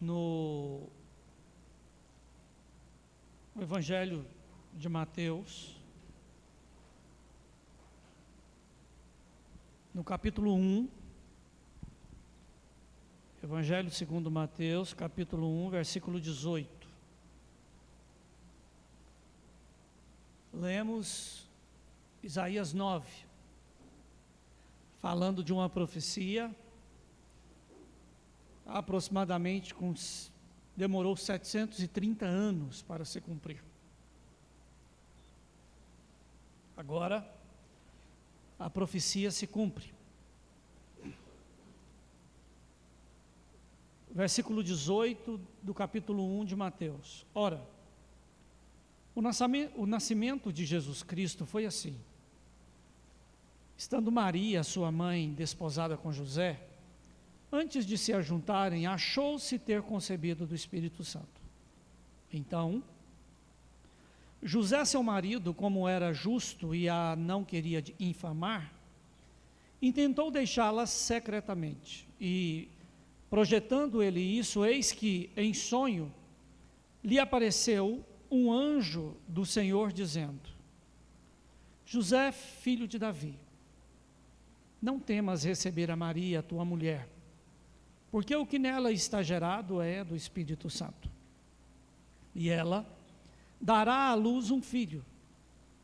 no Evangelho de Mateus, no capítulo 1, Evangelho segundo Mateus, capítulo 1, versículo 18. Lemos Isaías 9, falando de uma profecia, aproximadamente demorou 730 anos para se cumprir. Agora, a profecia se cumpre. Versículo 18 do capítulo 1 de Mateus. Ora, o nascimento de Jesus Cristo foi assim. Estando Maria, sua mãe, desposada com José, antes de se ajuntarem, achou-se ter concebido do Espírito Santo. Então, José, seu marido, como era justo e a não queria infamar, intentou deixá-la secretamente. E, projetando ele isso, eis que, em sonho, lhe apareceu um anjo do Senhor, dizendo: José, filho de Davi, não temas receber a Maria, tua mulher, porque o que nela está gerado é do Espírito Santo. E ela dará à luz um filho,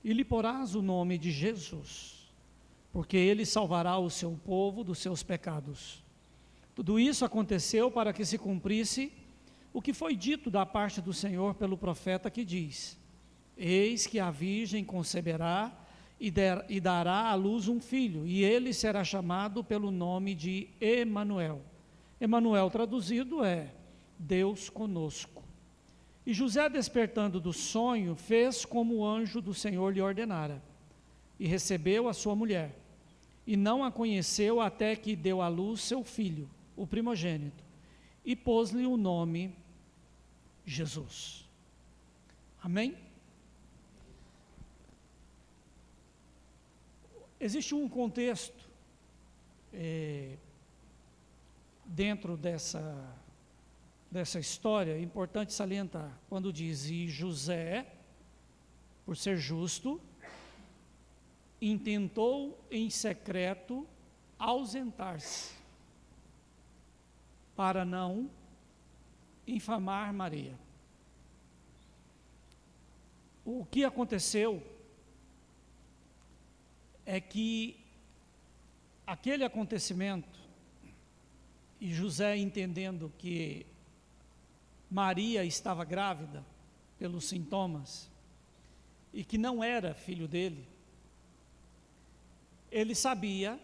e lhe porás o nome de Jesus, porque ele salvará o seu povo dos seus pecados. Tudo isso aconteceu para que se cumprisse o que foi dito da parte do Senhor pelo profeta, que diz: Eis que a virgem conceberá e dará à luz um filho, e ele será chamado pelo nome de Emanuel. Emanuel traduzido é Deus conosco. E José, despertando do sonho, fez como o anjo do Senhor lhe ordenara, e recebeu a sua mulher, e não a conheceu até que deu à luz seu filho, o primogênito, e pôs-lhe o nome Jesus. Amém? Existe um contexto dentro dessa história, importante salientar, quando diz: e José, por ser justo, intentou em secreto ausentar-se, para não infamar Maria. O que aconteceu é que aquele acontecimento, e José entendendo que Maria estava grávida pelos sintomas, e que não era filho dele, ele sabia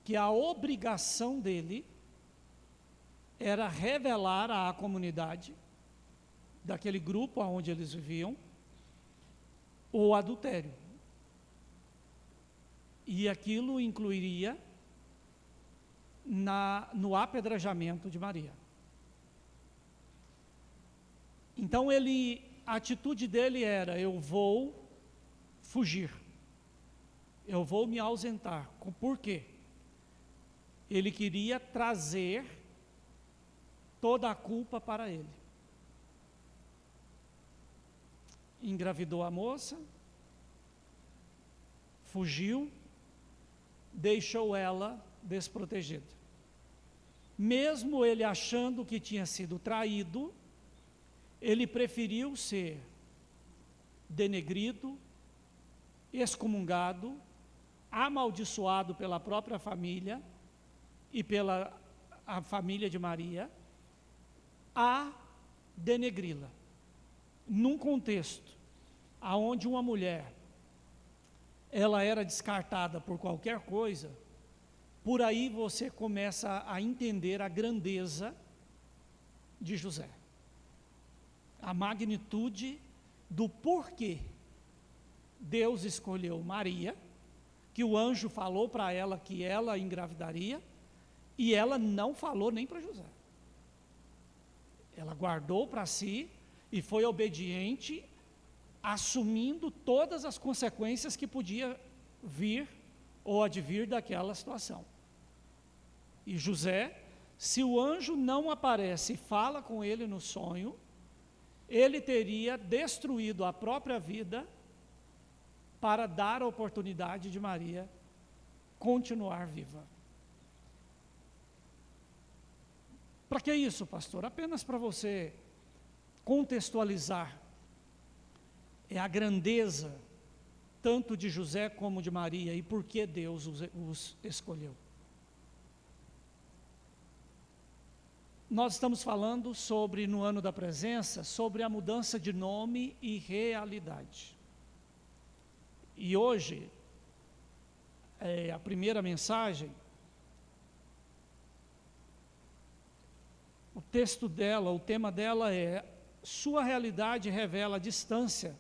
que a obrigação dele era revelar à comunidade daquele grupo onde eles viviam o adultério. E aquilo incluiria no apedrejamento de Maria. Então a atitude dele era: eu vou fugir, eu vou me ausentar. Por quê? Ele queria trazer toda a culpa para ele. Engravidou a moça, fugiu, deixou ela desprotegida. Mesmo ele achando que tinha sido traído, ele preferiu ser denegrido, excomungado, amaldiçoado pela própria família e pela a família de Maria, a denegri-la. Num contexto aonde uma mulher, ela era descartada por qualquer coisa, por aí você começa a entender a grandeza de José, a magnitude do porquê Deus escolheu Maria, que o anjo falou para ela que ela engravidaria, e ela não falou nem para José. Ela guardou para si e foi obediente, assumindo todas as consequências que podia vir ou advir daquela situação. E José se o anjo não aparece e fala com ele no sonho, ele teria destruído a própria vida para dar a oportunidade de Maria continuar viva. Para que isso, pastor? Apenas para você contextualizar a grandeza tanto de José como de Maria e por que Deus os escolheu. Nós estamos falando sobre, no ano da presença, sobre a mudança de nome e realidade. E hoje, a primeira mensagem, o texto dela, o tema dela é: sua realidade revela a distância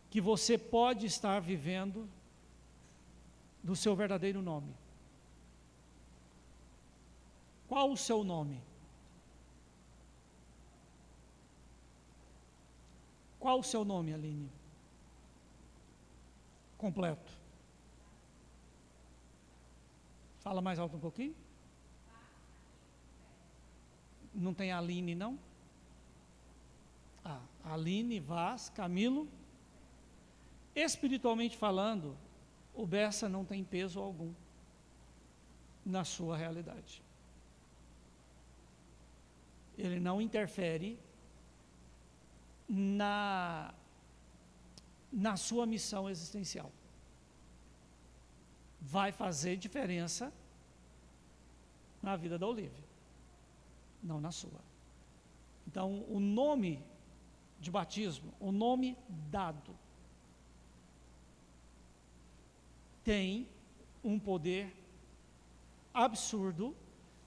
que você pode estar vivendo do seu verdadeiro nome. Qual o seu nome? Qual o seu nome, Aline? Completo. Fala mais alto um pouquinho. Não tem Aline, não? Aline, Vaz, Camilo. Espiritualmente falando, o Bessa não tem peso algum na sua realidade. Ele não interfere na sua missão existencial. Vai fazer diferença na vida da Olívia, não na sua. Então, o nome de batismo, o nome dado, tem um poder absurdo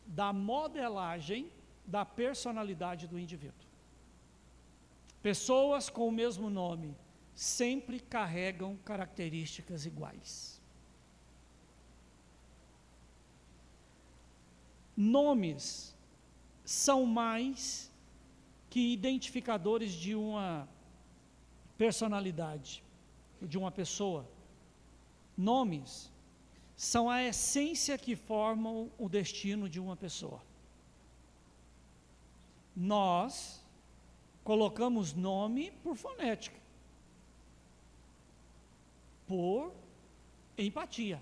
da modelagem da personalidade do indivíduo. Pessoas com o mesmo nome sempre carregam características iguais. Nomes são mais que identificadores de uma personalidade, de uma pessoa. Nomes são a essência que formam o destino de uma pessoa. Nós colocamos nome por fonética, por empatia.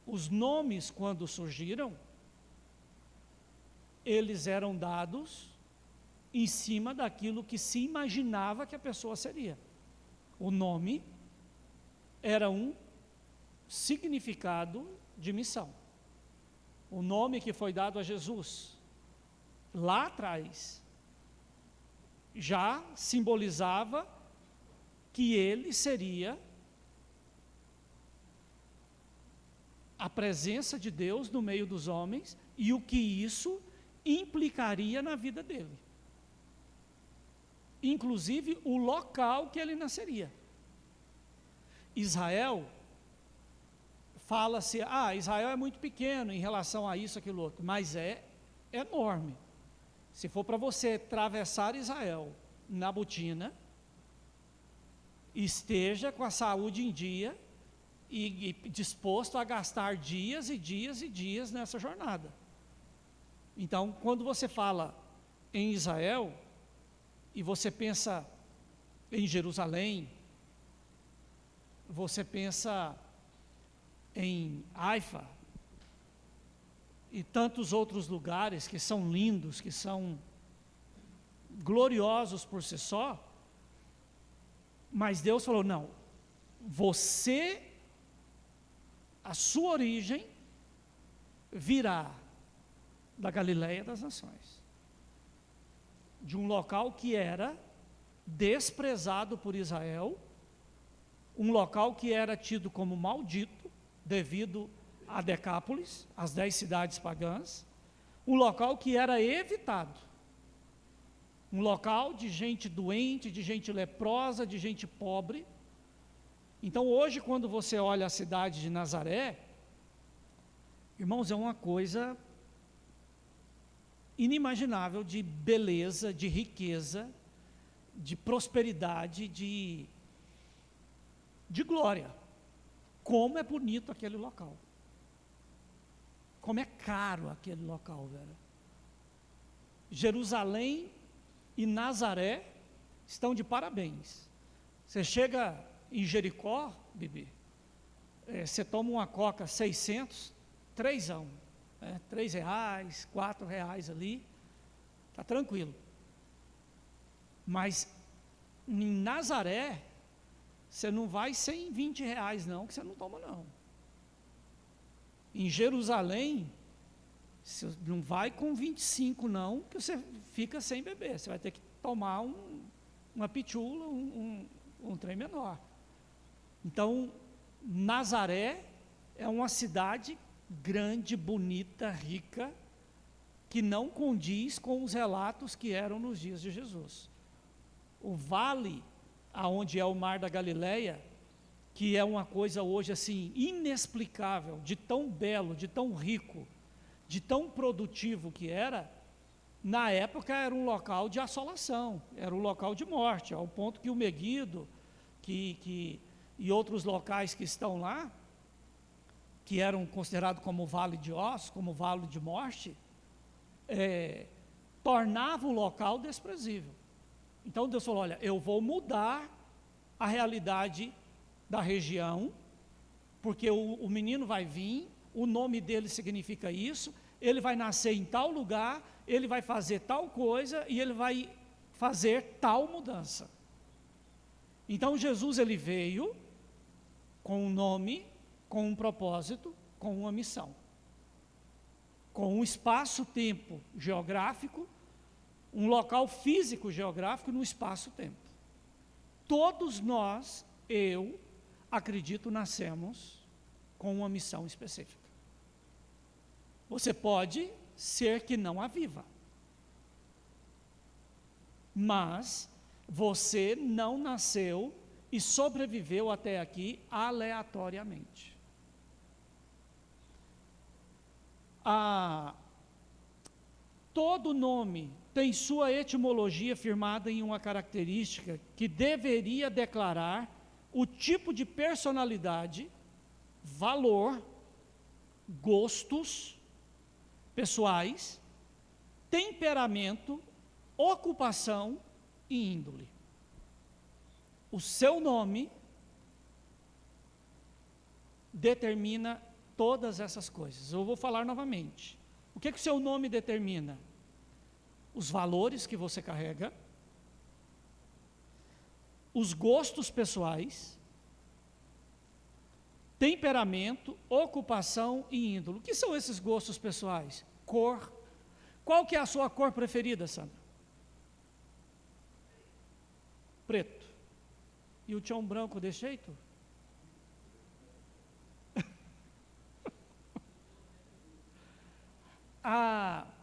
Os nomes, quando surgiram, eles eram dados em cima daquilo que se imaginava que a pessoa seria. O nome era um significado de missão. O nome que foi dado a Jesus, lá atrás, já simbolizava que ele seria a presença de Deus no meio dos homens e o que isso implicaria na vida dele. Inclusive o local que ele nasceria. Israel, fala-se, Israel é muito pequeno em relação a isso, aquilo outro, mas é enorme. Se for para você atravessar Israel na botina, esteja com a saúde em dia e disposto a gastar dias e dias e dias nessa jornada. Então, quando você fala em Israel, e você pensa em Jerusalém, você pensa em Haifa, e tantos outros lugares que são lindos, que são gloriosos por si só, mas Deus falou, não, a sua origem virá da Galileia das Nações, de um local que era desprezado por Israel, um local que era tido como maldito, devido a Decápolis, as 10 cidades pagãs, um local que era evitado, um local de gente doente, de gente leprosa, de gente pobre. Então hoje, quando você olha a cidade de Nazaré, irmãos, é uma coisa inimaginável de beleza, de riqueza, de prosperidade, de glória. Como é bonito aquele local. Como é caro aquele local, velho. Jerusalém e Nazaré estão de parabéns. Você chega em Jericó, Bibi, você toma uma coca 600, trêsão, R$3, R$4 ali, está tranquilo. Mas em Nazaré, você não vai sem R$20 não, que você não toma não. Em Jerusalém, você não vai com 25 não, que você fica sem beber. Você vai ter que tomar uma pitula, um trem menor. Então, Nazaré é uma cidade grande, bonita, rica, que não condiz com os relatos que eram nos dias de Jesus. O vale, aonde é o Mar da Galileia, que é uma coisa hoje assim inexplicável, de tão belo, de tão rico, de tão produtivo que era, na época era um local de assolação, era um local de morte, ao ponto que o Meguido e outros locais que estão lá, que eram considerados como vale de ossos, como vale de morte, tornava o local desprezível. Então Deus falou, olha, eu vou mudar a realidade da região, porque o menino vai vir, o nome dele significa isso, ele vai nascer em tal lugar, ele vai fazer tal coisa e ele vai fazer tal mudança. Então Jesus ele veio com um nome, com um propósito, com uma missão, com um espaço-tempo geográfico, um local físico geográfico no espaço-tempo. Todos nós, eu acredito, nascemos com uma missão específica. Você pode ser que não a viva, mas você não nasceu e sobreviveu até aqui aleatoriamente. Todo nome tem sua etimologia firmada em uma característica que deveria declarar o tipo de personalidade, valor, gostos pessoais, temperamento, ocupação e índole. O seu nome determina todas essas coisas. Eu vou falar novamente. O que o seu nome determina? Os valores que você carrega, os gostos pessoais, temperamento, ocupação e índole. O que são esses gostos pessoais? Cor. Qual que é a sua cor preferida, Sandra? Preto. E o tchão branco desse jeito?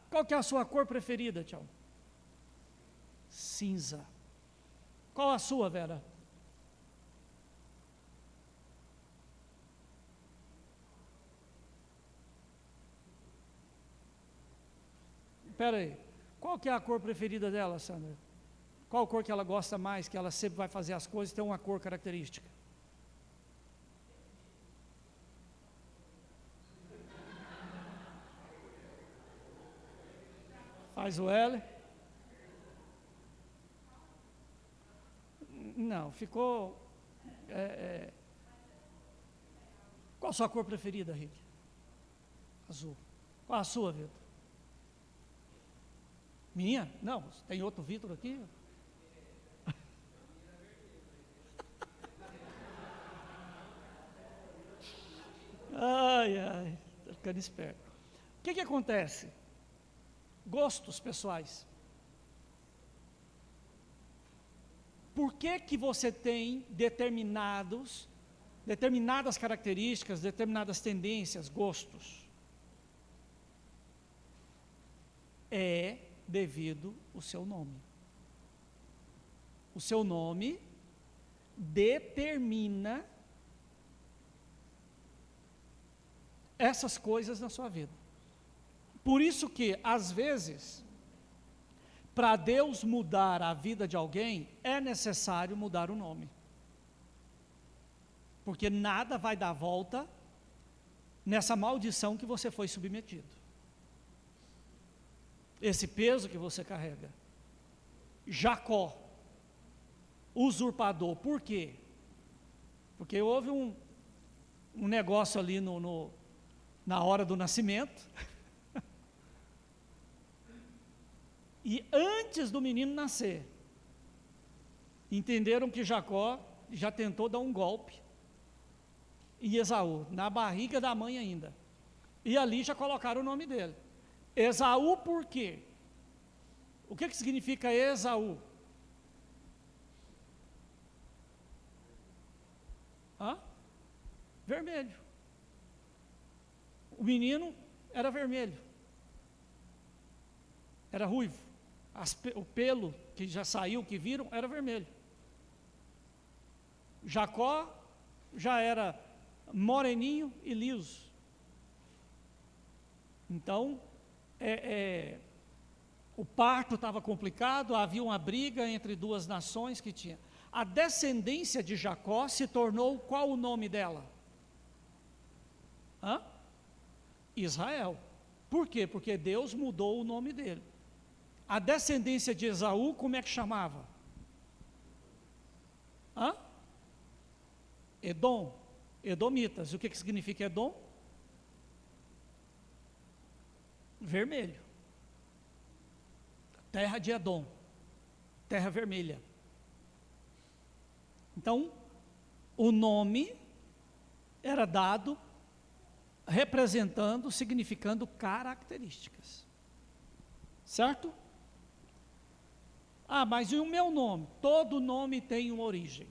Qual que é a sua cor preferida, tchau? Cinza. Qual a sua, Vera? Espera aí. Qual que é a cor preferida dela, Sandra? Qual cor que ela gosta mais, que ela sempre vai fazer as coisas, tem uma cor característica? Faz o L. Não, ficou... Qual a sua cor preferida, Rick? Azul. Qual a sua, Vitor? Minha? Não, tem outro Vitor aqui? Ai, está ficando esperto. O que acontece? Gostos pessoais. Por que você tem determinadas características, determinadas tendências, gostos? É devido ao seu nome. O seu nome determina essas coisas na sua vida. Por isso que, às vezes, para Deus mudar a vida de alguém, é necessário mudar o nome. Porque nada vai dar volta nessa maldição que você foi submetido. Esse peso que você carrega. Jacó, usurpador, por quê? Porque houve um negócio ali na hora do nascimento, e antes do menino nascer, entenderam que Jacó já tentou dar um golpe em Esaú, na barriga da mãe ainda, e ali já colocaram o nome dele, Esaú. Por quê? O que significa Esaú? Vermelho. O menino era vermelho, era ruivo, o pelo que já saiu, que viram, era vermelho. Jacó já era moreninho e liso. Então, o parto estava complicado, havia uma briga entre duas nações que tinha. A descendência de Jacó se tornou, qual o nome dela? Israel. Por quê? Porque Deus mudou o nome dele. A descendência de Esaú, como é que chamava? Edom. Edomitas. O que significa Edom? Vermelho. Terra de Edom. Terra vermelha. Então, o nome era dado representando, significando características. Certo? Mas e o meu nome? Todo nome tem uma origem.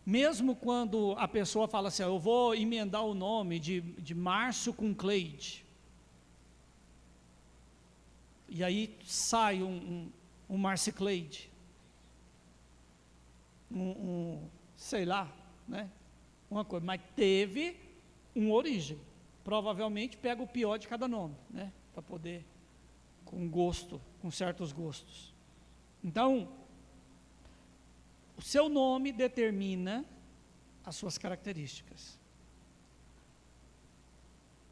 Mesmo quando a pessoa fala assim, eu vou emendar o nome de Márcio com Cleide. E aí sai um Marcicleide. Sei lá, né? Uma coisa, mas teve uma origem. Provavelmente pega o pior de cada nome, né? Para poder, com gosto, com certos gostos. Então, o seu nome determina as suas características.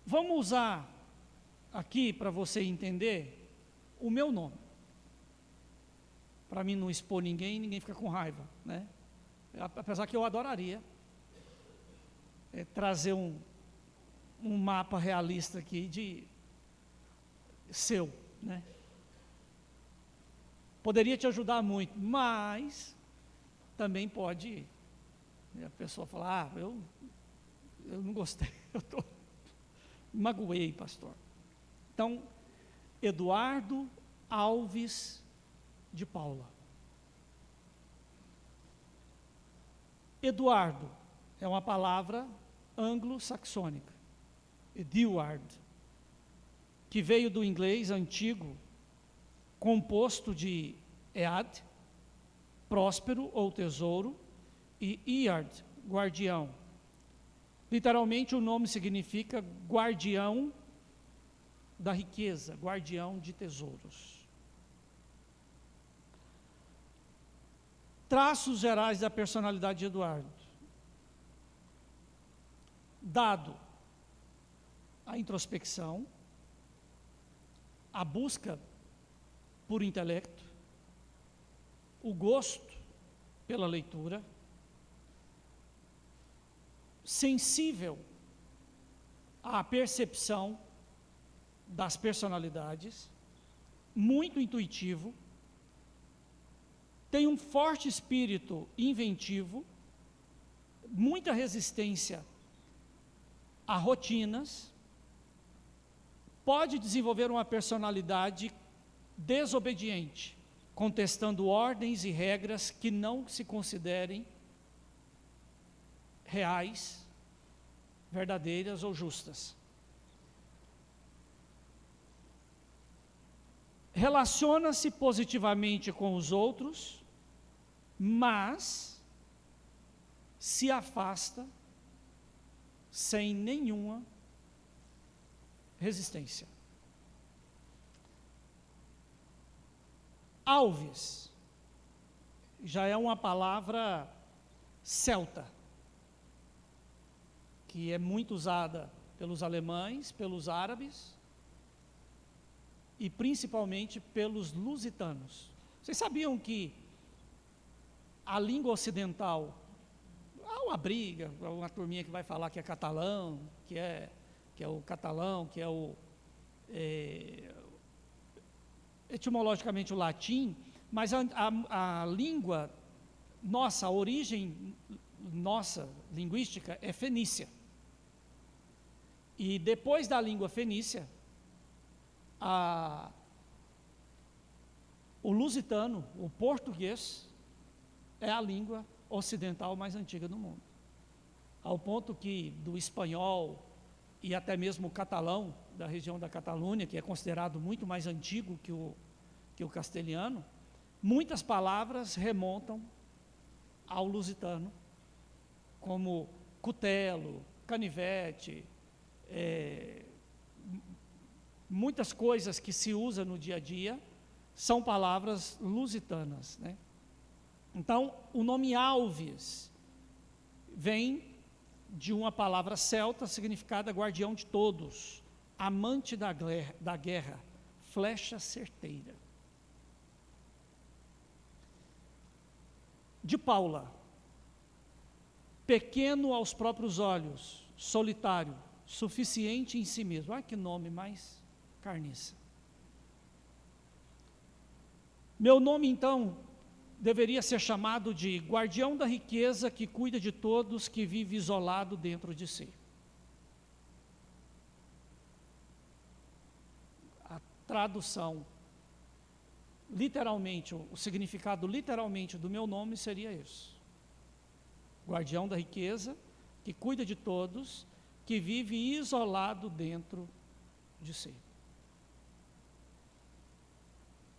Vamos usar aqui para você entender o meu nome. Para mim não expor ninguém fica com raiva, né? Apesar que eu adoraria trazer um mapa realista aqui de seu, né? Poderia te ajudar muito, mas também pode a pessoa falar, eu não gostei, magoei, pastor. Então, Eduardo Alves de Paula. Eduardo é uma palavra anglo-saxônica, Edward, que veio do inglês antigo, composto de Ead, próspero ou tesouro, e Iard, guardião. Literalmente o nome significa guardião da riqueza, guardião de tesouros. Traços gerais da personalidade de Eduardo. Dado a introspecção, a busca por intelecto, o gosto pela leitura, sensível à percepção das personalidades, muito intuitivo, tem um forte espírito inventivo, muita resistência a rotinas, pode desenvolver uma personalidade desobediente, contestando ordens e regras que não se considerem reais, verdadeiras ou justas. Relaciona-se positivamente com os outros, mas se afasta sem nenhuma resistência. Alves já é uma palavra celta, que é muito usada pelos alemães, pelos árabes e principalmente pelos lusitanos. Vocês sabiam que a língua ocidental, há uma briga, uma turminha que vai falar que é catalão, que é o catalão, que é o etimologicamente o latim, mas a língua nossa, a origem nossa linguística é fenícia. E depois da língua fenícia, o lusitano, o português, é a língua ocidental mais antiga do mundo. Ao ponto que do espanhol e até mesmo o catalão, da região da Catalunha, que é considerado muito mais antigo que o castelhano, muitas palavras remontam ao lusitano, como cutelo, canivete, muitas coisas que se usa no dia a dia são palavras lusitanas, né? Então, o nome Alves vem de uma palavra celta significada guardião de todos, amante da guerra, flecha certeira. De Paula, pequeno aos próprios olhos, solitário, suficiente em si mesmo. Olha que nome mais carniça. Meu nome, então, deveria ser chamado de guardião da riqueza que cuida de todos, que vive isolado dentro de si. A tradução, literalmente, o significado literalmente do meu nome seria isso. Guardião da riqueza, que cuida de todos, que vive isolado dentro de si.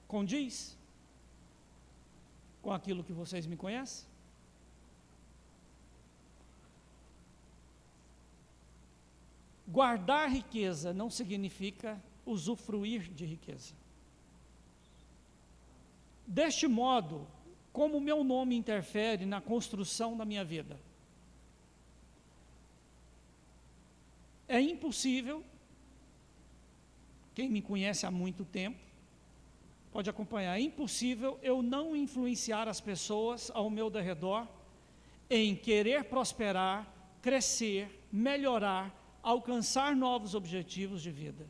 Condiz com aquilo que vocês me conhecem? Guardar riqueza não significa usufruir de riqueza. Deste modo, como o meu nome interfere na construção da minha vida? É impossível, quem me conhece há muito tempo, pode acompanhar, é impossível eu não influenciar as pessoas ao meu redor em querer prosperar, crescer, melhorar, alcançar novos objetivos de vida.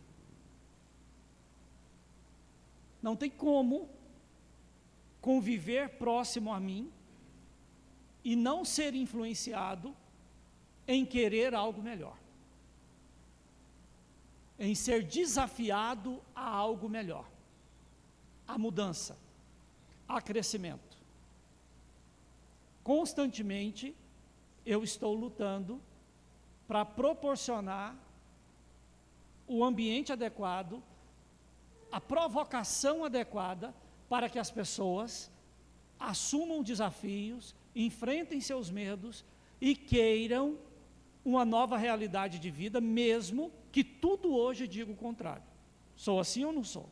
Não tem como conviver próximo a mim e não ser influenciado em querer algo melhor, em ser desafiado a algo melhor, a mudança, a crescimento. Constantemente eu estou lutando para proporcionar o ambiente adequado, a provocação adequada para que as pessoas assumam desafios, enfrentem seus medos e queiram uma nova realidade de vida, mesmo que tudo hoje diga o contrário. Sou assim ou não sou?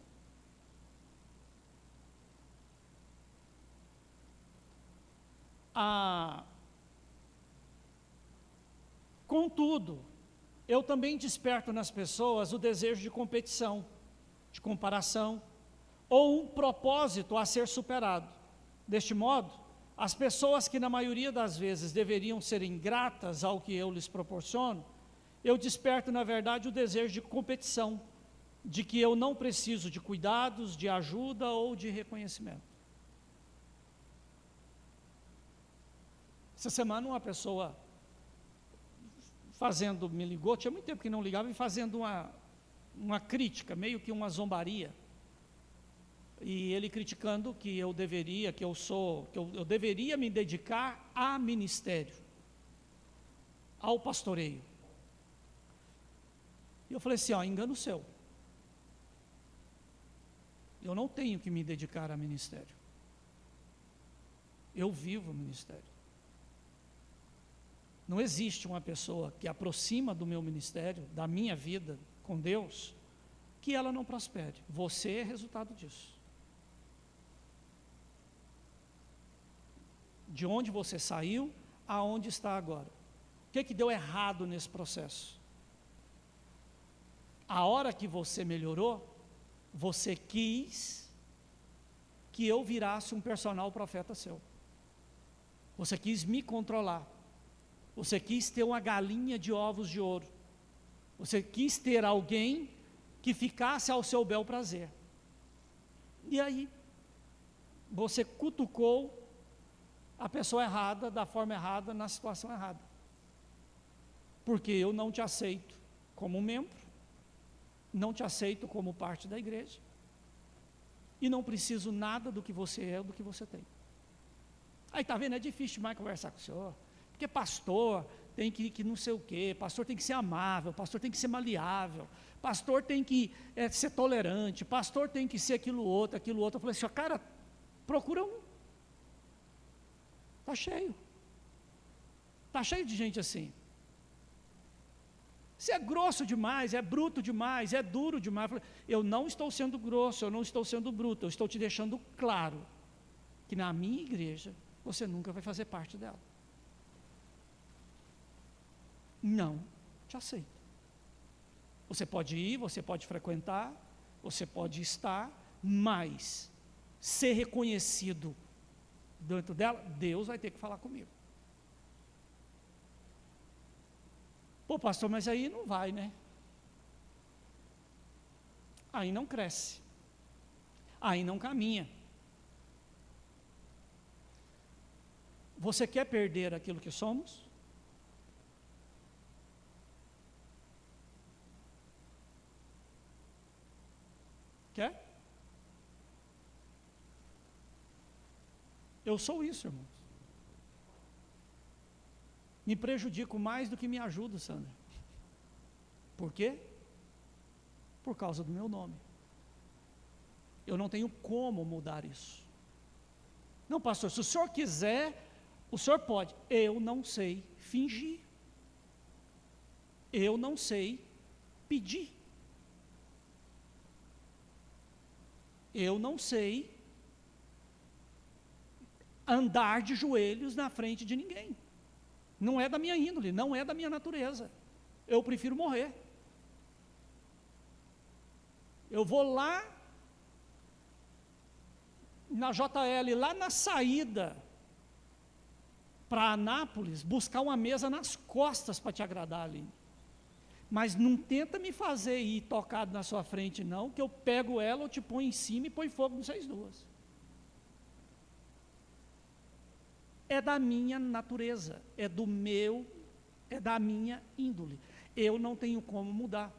Contudo, eu também desperto nas pessoas o desejo de competição, de comparação, ou um propósito a ser superado. Deste modo, as pessoas que na maioria das vezes deveriam ser ingratas ao que eu lhes proporciono, eu desperto na verdade o desejo de competição, de que eu não preciso de cuidados, de ajuda ou de reconhecimento. Essa semana uma pessoa me ligou, tinha muito tempo que não ligava, e fazendo uma crítica, meio que uma zombaria. E ele criticando que eu deveria me dedicar a ministério, ao pastoreio. E eu falei assim, engano seu. Eu não tenho que me dedicar a ministério. Eu vivo o ministério. Não existe uma pessoa que aproxima do meu ministério, da minha vida com Deus, que ela não prospere. Você é resultado disso. De onde você saiu, aonde está agora. O que deu errado nesse processo? A hora que você melhorou, você quis que eu virasse um personal profeta seu. Você quis me controlar. Você quis ter uma galinha de ovos de ouro. Você quis ter alguém que ficasse ao seu bel prazer. E aí, você cutucou a pessoa errada, da forma errada, na situação errada. Porque eu não te aceito como membro, não te aceito como parte da igreja, e não preciso nada do que você é ou do que você tem. Aí está vendo, é difícil demais conversar com o senhor, porque pastor tem que não sei o quê, pastor tem que ser amável, pastor tem que ser maleável, pastor tem que ser tolerante, pastor tem que ser aquilo outro. Eu falei assim, cara, procura um. Está cheio de gente assim. Se é grosso demais, é bruto demais, é duro demais, eu não estou sendo grosso, eu não estou sendo bruto, eu estou te deixando claro que na minha igreja você nunca vai fazer parte dela. Não te aceito. Você pode ir, você pode frequentar, você pode estar, mas ser reconhecido dentro dela, Deus vai ter que falar comigo. Pô, pastor, mas aí não vai, né? Aí não cresce. Aí não caminha. Você quer perder aquilo que somos? Quer? Eu sou isso, irmãos. Me prejudico mais do que me ajudo, Sandra. Por quê? Por causa do meu nome. Eu não tenho como mudar isso. Não, pastor, se o senhor quiser, o senhor pode. Eu não sei fingir. Eu não sei pedir. Eu não sei andar de joelhos na frente de ninguém. Não é da minha índole, não é da minha natureza. Eu prefiro morrer. Eu vou lá na JL, lá na saída para Anápolis, buscar uma mesa nas costas para te agradar ali. Mas não tenta me fazer ir tocado na sua frente não, que eu pego ela, eu te ponho em cima e põe fogo em vocês duas. É da minha natureza, é da minha índole. Eu não tenho como mudar.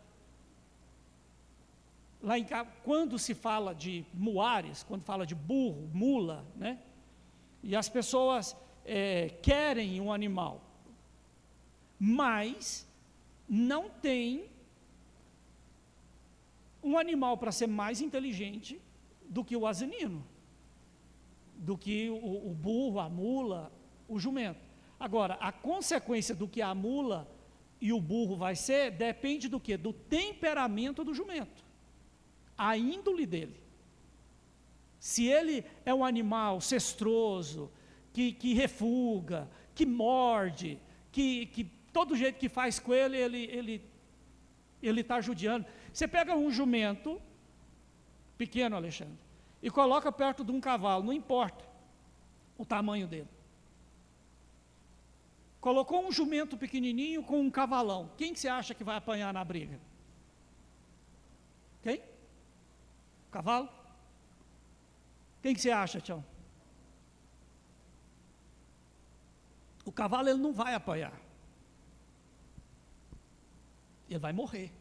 Lá em casa, quando se fala de muares, quando fala de burro, mula, né? E as pessoas querem um animal, mas não tem um animal para ser mais inteligente do que o asinino, do que o burro, a mula, o jumento. Agora, a consequência do que a mula e o burro vai ser, depende do quê? Do temperamento do jumento, a índole dele. Se ele é um animal cestroso, que refuga, que morde, que todo jeito que faz com ele está judiando. Você pega um jumento, pequeno, Alexandre, e coloca perto de um cavalo, não importa o tamanho dele. Colocou um jumento pequenininho com um cavalão, quem que você acha que vai apanhar na briga? Quem? O cavalo? Quem que você acha, Tião? O cavalo ele não vai apanhar. Ele vai morrer.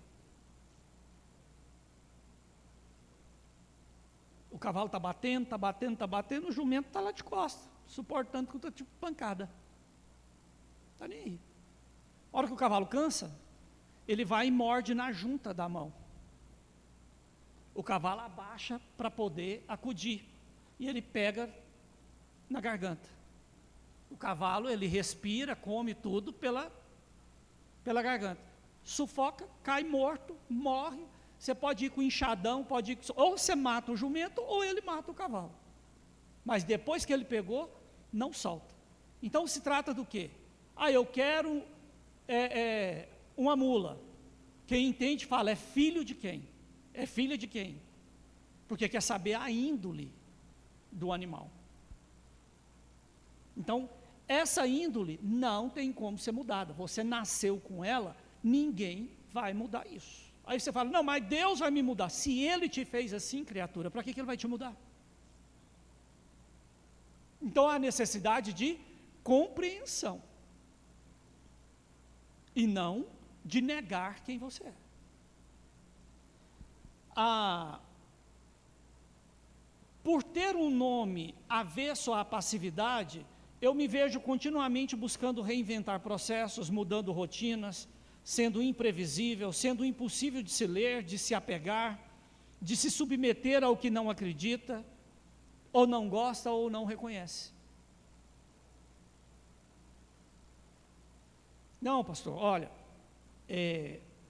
O cavalo está batendo, o jumento está lá de costas, suportando que tipo pancada. Está nem aí. A hora que o cavalo cansa, ele vai e morde na junta da mão. O cavalo abaixa para poder acudir, e ele pega na garganta. O cavalo, ele respira, come tudo pela garganta. Sufoca, cai morto, morre. Você pode ir com enxadão, pode ir com... ou você mata o jumento, ou ele mata o cavalo. Mas depois que ele pegou, não solta. Então se trata do quê? Eu quero uma mula. Quem entende fala, é filho de quem? É filha de quem? Porque quer saber a índole do animal. Então, essa índole não tem como ser mudada. Você nasceu com ela, ninguém vai mudar isso. Aí você fala, não, mas Deus vai me mudar. Se Ele te fez assim, criatura, para que Ele vai te mudar? Então, há necessidade de compreensão. E não de negar quem você é. Por ter um nome avesso à passividade, eu me vejo continuamente buscando reinventar processos, mudando rotinas, sendo imprevisível, sendo impossível de se ler, de se apegar, de se submeter ao que não acredita, ou não gosta, ou não reconhece. Não, pastor, olha,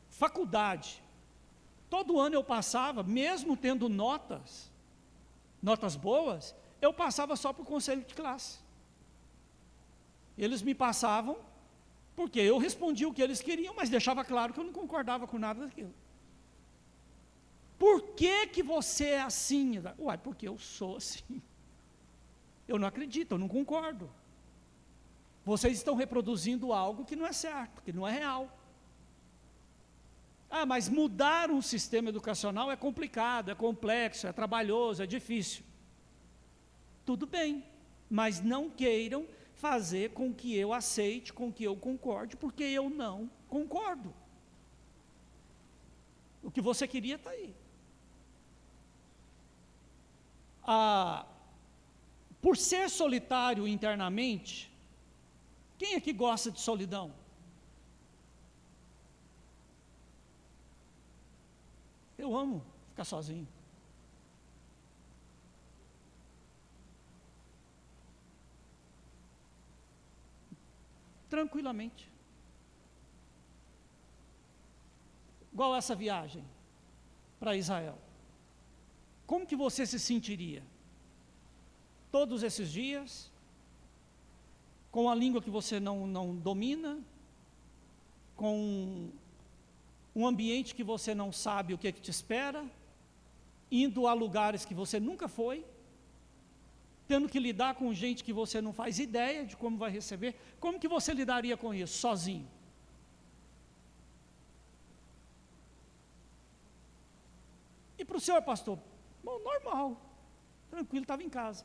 faculdade, todo ano eu passava, mesmo tendo notas boas, eu passava só para o conselho de classe. Eles me passavam, porque eu respondia o que eles queriam, mas deixava claro que eu não concordava com nada daquilo. Por que você é assim? Uai, porque eu sou assim. Eu não acredito, eu não concordo. Vocês estão reproduzindo algo que não é certo, que não é real. Ah, mas mudar um sistema educacional é complicado, é complexo, é trabalhoso, é difícil. Tudo bem, mas não queiram fazer com que eu aceite, com que eu concorde, porque eu não concordo. O que você queria está aí. Por ser solitário internamente, quem é que gosta de solidão? Eu amo ficar sozinho. Tranquilamente. Igual essa viagem para Israel. Como que você se sentiria? Todos esses dias, com a língua que você não domina, com um ambiente que você não sabe o que te espera, indo a lugares que você nunca foi, tendo que lidar com gente que você não faz ideia de como vai receber. Como que você lidaria com isso, sozinho? E para o senhor, pastor? Bom, normal, tranquilo, estava em casa.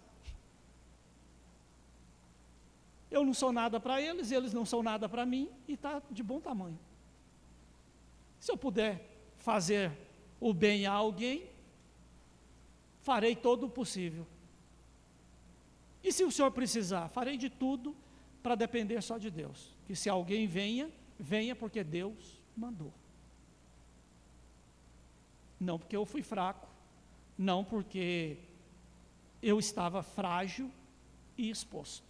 Eu não sou nada para eles, eles não são nada para mim, e está de bom tamanho. Se eu puder fazer o bem a alguém, farei todo o possível. E se o senhor precisar, farei de tudo para depender só de Deus. Que se alguém venha porque Deus mandou. Não porque eu fui fraco, não porque eu estava frágil e exposto.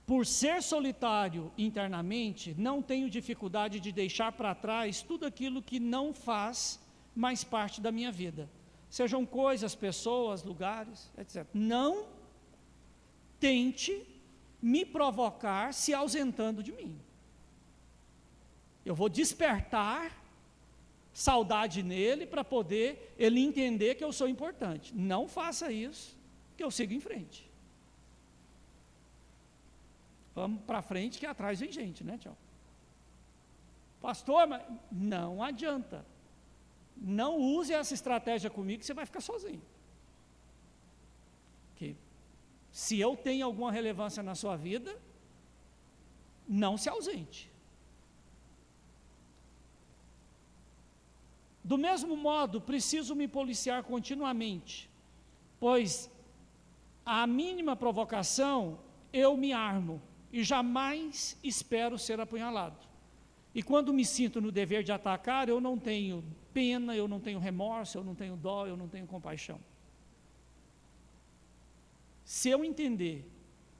Por ser solitário internamente, não tenho dificuldade de deixar para trás tudo aquilo que não faz mais parte da minha vida. Sejam coisas, pessoas, lugares, etc. Não tente me provocar se ausentando de mim. Eu vou despertar saudade nele para poder ele entender que eu sou importante. Não faça isso, que eu sigo em frente. Vamos para frente que atrás vem gente, né, tchau? Pastor, mas não adianta. Não use essa estratégia comigo que você vai ficar sozinho. Porque se eu tenho alguma relevância na sua vida, não se ausente. Do mesmo modo, preciso me policiar continuamente, pois a mínima provocação eu me armo e jamais espero ser apunhalado. E quando me sinto no dever de atacar, eu não tenho pena, eu não tenho remorso, eu não tenho dó, eu não tenho compaixão. Se eu entender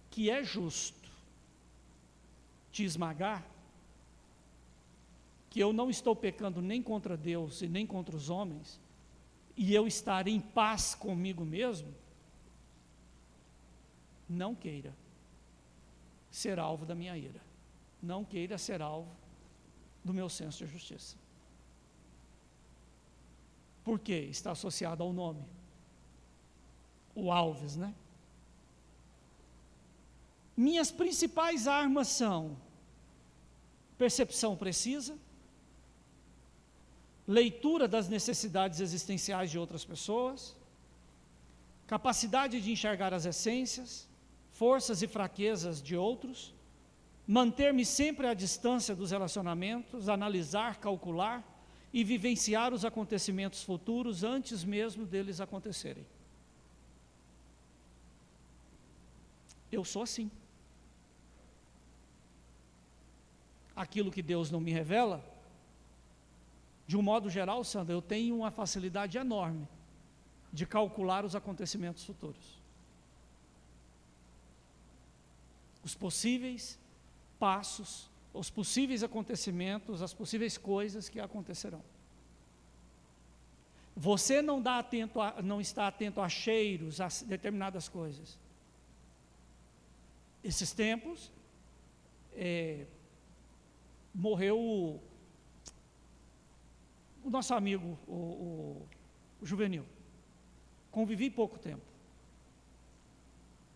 que é justo te esmagar, que eu não estou pecando nem contra Deus e nem contra os homens, e eu estar em paz comigo mesmo, não queira ser alvo da minha ira. Não queira ser alvo do meu senso de justiça. Por quê? Está associado ao nome. O Alves, né? Minhas principais armas são percepção precisa, leitura das necessidades existenciais de outras pessoas, capacidade de enxergar as essências, forças e fraquezas de outros, manter-me sempre à distância dos relacionamentos, analisar, calcular e vivenciar os acontecimentos futuros antes mesmo deles acontecerem. Eu sou assim. Aquilo que Deus não me revela, de um modo geral, Sandra, eu tenho uma facilidade enorme de calcular os acontecimentos futuros. Os possíveis passos, os possíveis acontecimentos, as possíveis coisas que acontecerão. Você não está atento a cheiros, a determinadas coisas. Esses tempos, morreu o nosso amigo, o Juvenil. Convivi pouco tempo.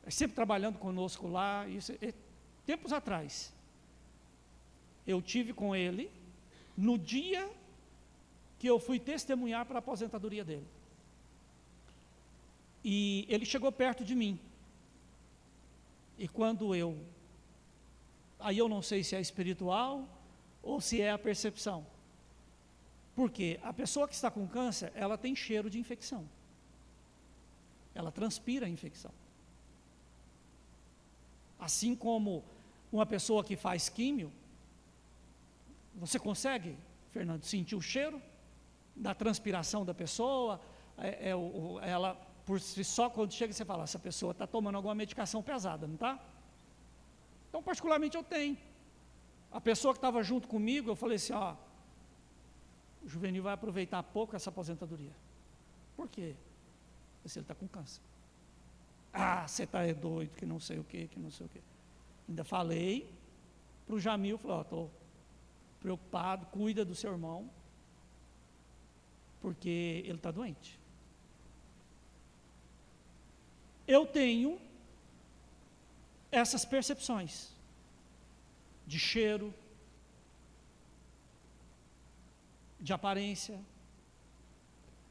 Sempre trabalhando conosco lá. Tempos atrás, eu tive com ele no dia que eu fui testemunhar para a aposentadoria dele. E ele chegou perto de mim. E quando aí eu não sei se é espiritual ou se é a percepção. Porque a pessoa que está com câncer, ela tem cheiro de infecção. Ela transpira a infecção. Assim como uma pessoa que faz químio, você consegue, Fernando, sentir o cheiro da transpiração da pessoa? Ela, por si só, quando chega, você fala, essa pessoa está tomando alguma medicação pesada, não está? Então, particularmente, eu tenho. A pessoa que estava junto comigo, eu falei assim, o Juvenil vai aproveitar pouco essa aposentadoria. Por quê? Porque ele está com câncer. Você está doido, que não sei o quê, que não sei o quê. Ainda falei para o Jamil, falei, estou preocupado, cuida do seu irmão, porque ele está doente. Eu tenho essas percepções de cheiro, de aparência,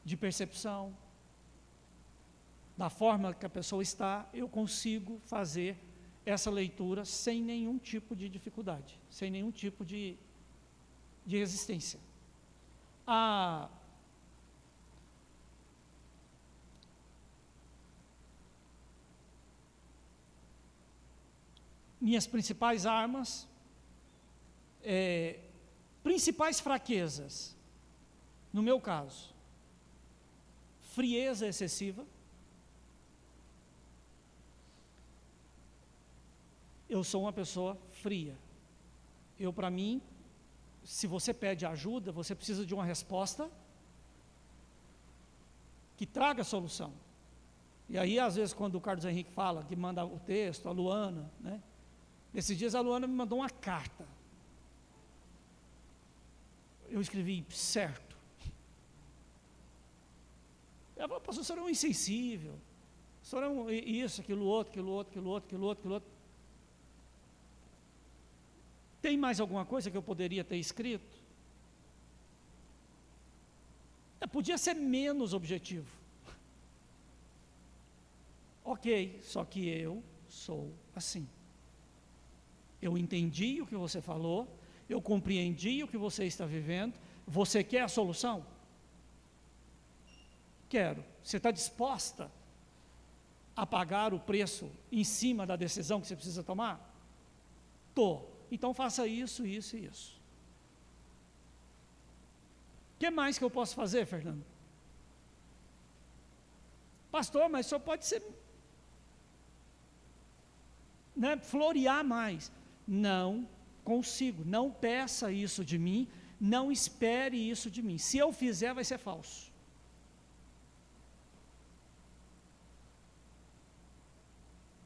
de percepção, da forma que a pessoa está, eu consigo fazer essa leitura sem nenhum tipo de dificuldade, sem nenhum tipo de resistência. Minhas principais armas, principais fraquezas, no meu caso, frieza excessiva. Eu sou uma pessoa fria. Para mim, se você pede ajuda, você precisa de uma resposta que traga solução. E aí, às vezes, quando o Carlos Henrique fala, que manda o texto, a Luana, né? Esses dias a Luana me mandou uma carta. Eu escrevi certo. Ela falou, pastor, o senhor é um insensível. O senhor é um isso, aquilo outro. Tem mais alguma coisa que eu poderia ter escrito? Podia ser menos objetivo. Ok, só que eu sou assim. Eu entendi o que você falou, eu compreendi o que você está vivendo. Você quer a solução? Quero. Você está disposta a pagar o preço em cima da decisão que você precisa tomar? Estou. Então faça isso, isso e isso. O que mais que eu posso fazer, Fernando? Pastor, mas só pode ser, florear mais. Não consigo, não peça isso de mim, não espere isso de mim. Se eu fizer, vai ser falso.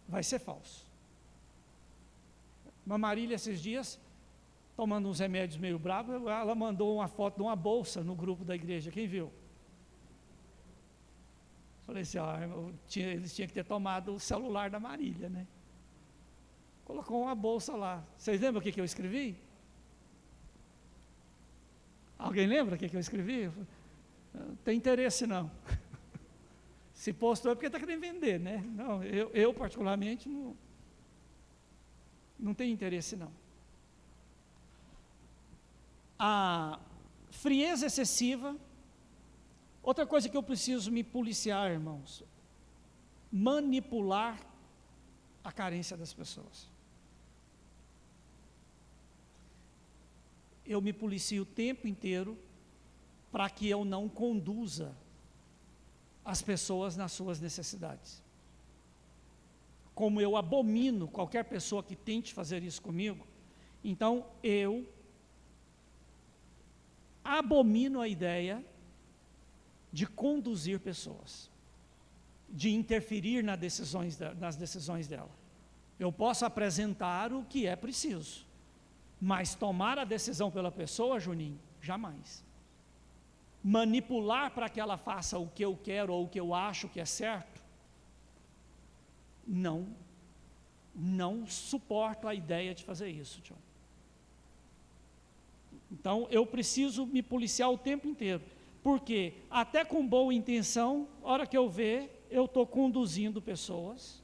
vai ser falso. Uma Marília, esses dias, tomando uns remédios meio bravos, ela mandou uma foto de uma bolsa no grupo da igreja. Quem viu? Falei assim, eles tinham que ter tomado o celular da Marília, né? Colocou uma bolsa lá. Vocês lembram o que eu escrevi? Alguém lembra o que eu escrevi? Não tem interesse não. Se postou é porque está querendo vender, né? Não, eu particularmente não tenho interesse não. A frieza excessiva. Outra coisa que eu preciso me policiar, irmãos, manipular a carência das pessoas. Eu me policio o tempo inteiro para que eu não conduza as pessoas nas suas necessidades. Como eu abomino qualquer pessoa que tente fazer isso comigo, então eu abomino a ideia de conduzir pessoas, de interferir nas decisões dela. Eu posso apresentar o que é preciso, mas tomar a decisão pela pessoa, Juninho, jamais. Manipular para que ela faça o que eu quero ou o que eu acho que é certo, não suporto a ideia de fazer isso, John. Então, eu preciso me policiar o tempo inteiro, porque até com boa intenção, a hora que eu ver, eu estou conduzindo pessoas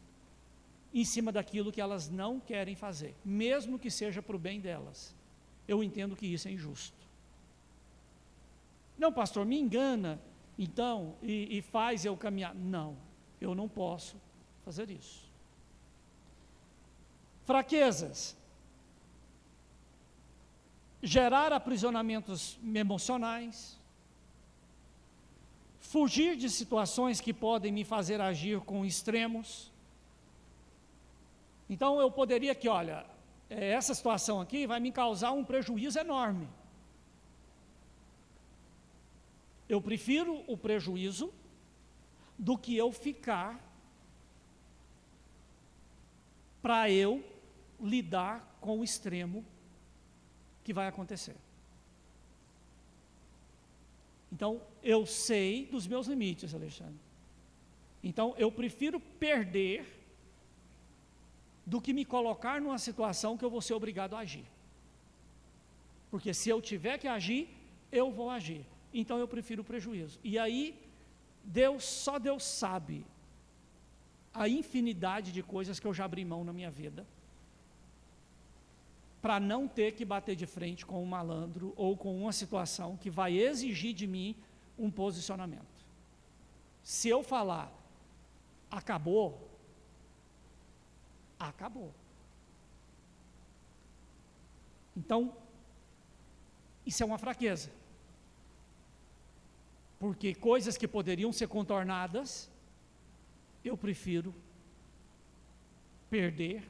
em cima daquilo que elas não querem fazer, mesmo que seja para o bem delas. Eu entendo que isso é injusto. Não, pastor, me engana, então, e faz eu caminhar. Não, eu não posso fazer isso. Fraquezas. Gerar aprisionamentos emocionais. Fugir de situações que podem me fazer agir com extremos. Então eu poderia que, olha, essa situação aqui vai me causar um prejuízo enorme. Eu prefiro o prejuízo do que eu ficar para eu lidar com o extremo que vai acontecer. Então, eu sei dos meus limites, Alexandre. Então, eu prefiro perder do que me colocar numa situação que eu vou ser obrigado a agir. Porque se eu tiver que agir, eu vou agir. Então eu prefiro o prejuízo. E aí, só Deus sabe a infinidade de coisas que eu já abri mão na minha vida, para não ter que bater de frente com um malandro ou com uma situação que vai exigir de mim um posicionamento. Se eu falar, acabou, acabou. Então, isso é uma fraqueza. Porque coisas que poderiam ser contornadas, eu prefiro perder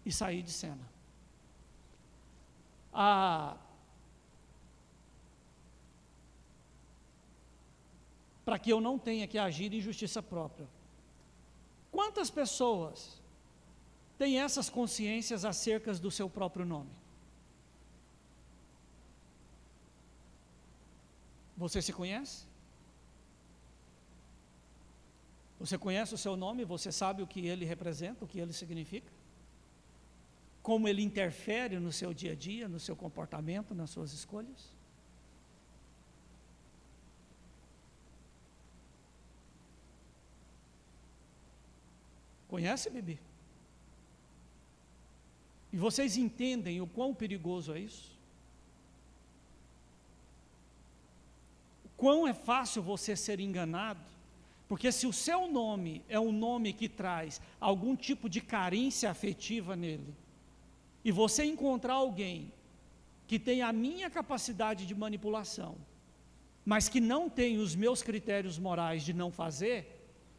e sair de cena. Para que eu não tenha que agir em justiça própria. Quantas pessoas têm essas consciências acerca do seu próprio nome? Você se conhece? Você conhece o seu nome? Você sabe o que ele representa, o que ele significa? Como ele interfere no seu dia a dia, no seu comportamento, nas suas escolhas? Conhece, Bibi? E vocês entendem o quão perigoso é isso? O quão é fácil você ser enganado? Porque se o seu nome é um nome que traz algum tipo de carência afetiva nele, e você encontrar alguém que tem a minha capacidade de manipulação, mas que não tem os meus critérios morais de não fazer,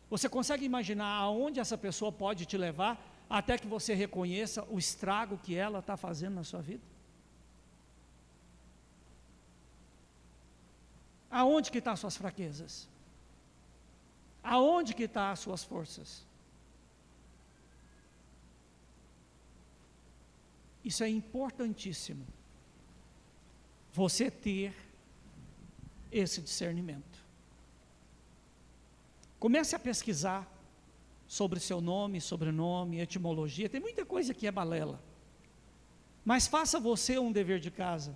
você consegue imaginar aonde essa pessoa pode te levar até que você reconheça o estrago que ela está fazendo na sua vida? Aonde que estão as suas fraquezas? Aonde que estão as suas forças? Isso é importantíssimo. Você ter esse discernimento. Comece a pesquisar sobre seu nome, sobrenome, etimologia. Tem muita coisa que é balela. Mas faça você um dever de casa.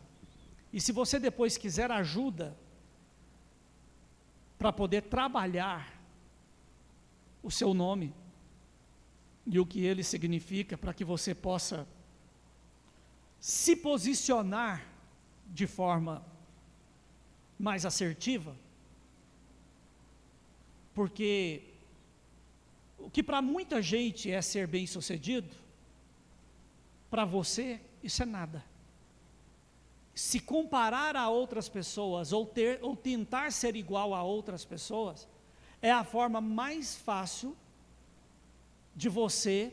E se você depois quiser ajuda para poder trabalhar o seu nome e o que ele significa, para que você possa se posicionar de forma mais assertiva, porque o que para muita gente é ser bem-sucedido, para você isso é nada. Se comparar a outras pessoas ou tentar ser igual a outras pessoas, é a forma mais fácil de você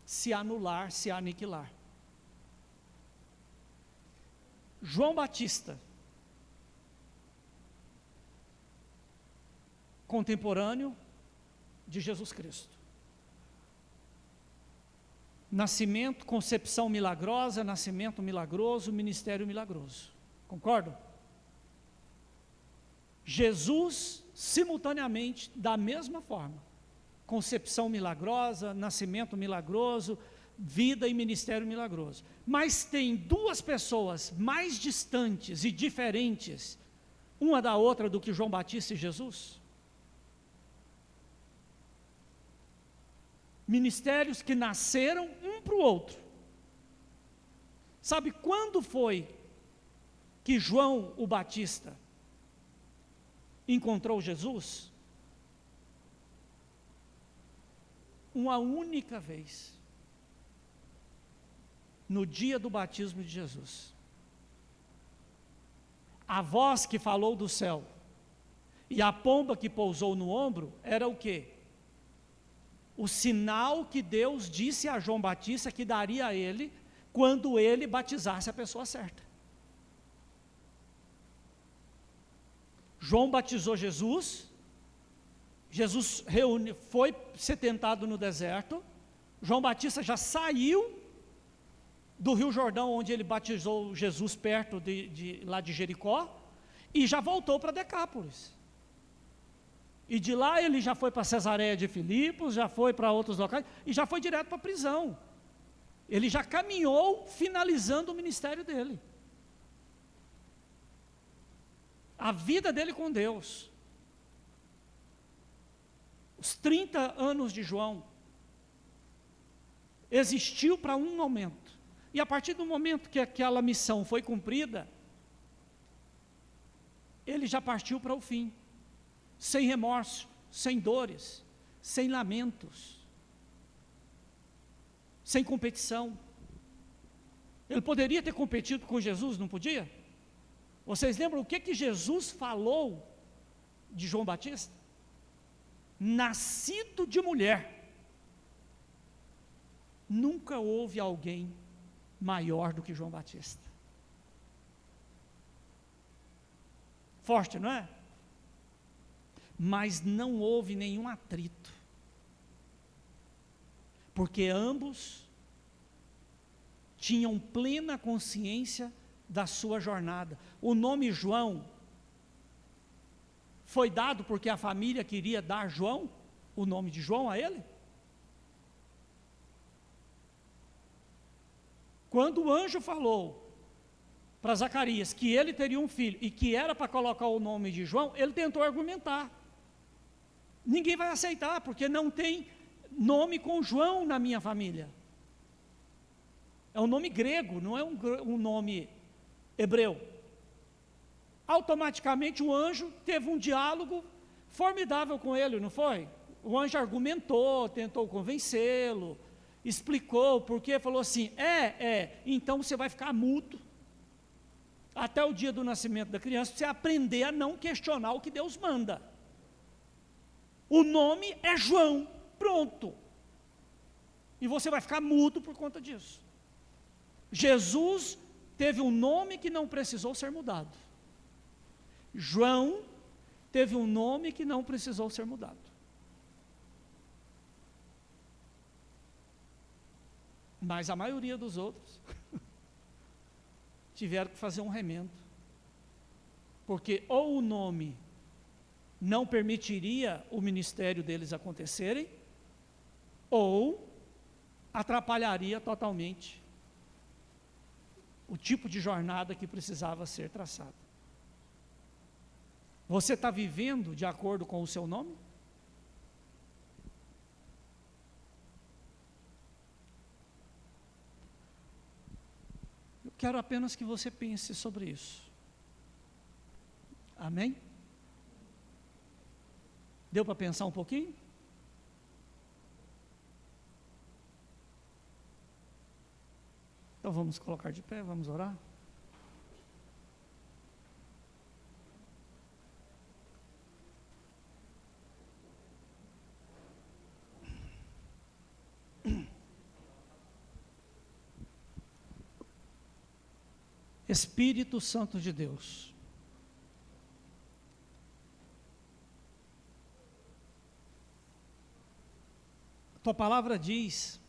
se anular, se aniquilar. João Batista, contemporâneo de Jesus Cristo. Nascimento, concepção milagrosa, nascimento milagroso, ministério milagroso. Concordam? Jesus, simultaneamente, da mesma forma. Concepção milagrosa, nascimento milagroso, vida e ministério milagroso. Mas tem duas pessoas mais distantes e diferentes, uma da outra, do que João Batista e Jesus. Ministérios que nasceram um para o outro. Sabe quando foi que João o Batista encontrou Jesus? Uma única vez. No dia do batismo de Jesus. A voz que falou do céu e a pomba que pousou no ombro era o quê? O sinal que Deus disse a João Batista que daria a ele quando ele batizasse a pessoa certa. João batizou Jesus, Jesus foi ser tentado no deserto, João Batista já saiu do Rio Jordão, onde ele batizou Jesus perto lá de Jericó, e já voltou para Decápolis. E de lá ele já foi para Cesareia de Filipos, já foi para outros locais, e já foi direto para a prisão. Ele já caminhou finalizando o ministério dele. A vida dele com Deus. Os 30 anos de João existiu para um momento. E a partir do momento que aquela missão foi cumprida, ele já partiu para o fim. Sem remorso, sem dores, sem lamentos, sem competição. Ele poderia ter competido com Jesus, não podia? Vocês lembram o que Jesus falou de João Batista? Nascido de mulher. Nunca houve alguém maior do que João Batista. Forte, não é? Mas não houve nenhum atrito, porque ambos tinham plena consciência da sua jornada. O nome João foi dado porque a família queria dar João, o nome de João a ele? Quando o anjo falou para Zacarias que ele teria um filho e que era para colocar o nome de João, ele tentou argumentar. Ninguém vai aceitar, porque não tem nome com João na minha família. É um nome grego, não é um nome hebreu. Automaticamente o anjo teve um diálogo formidável com ele, não foi? O anjo argumentou, tentou convencê-lo, explicou porque, falou assim, então você vai ficar mudo até o dia do nascimento da criança, para você aprender a não questionar o que Deus manda. O nome é João, pronto. E você vai ficar mudo por conta disso. Jesus teve um nome que não precisou ser mudado. João teve um nome que não precisou ser mudado. Mas a maioria dos outros tiveram que fazer um remendo. Porque ou o nome não permitiria o ministério deles acontecerem, ou atrapalharia totalmente o tipo de jornada que precisava ser traçada. Você está vivendo de acordo com o seu nome? Eu quero apenas que você pense sobre isso. Amém? Deu para pensar um pouquinho? Então vamos colocar de pé, vamos orar. Espírito Santo de Deus, tua palavra diz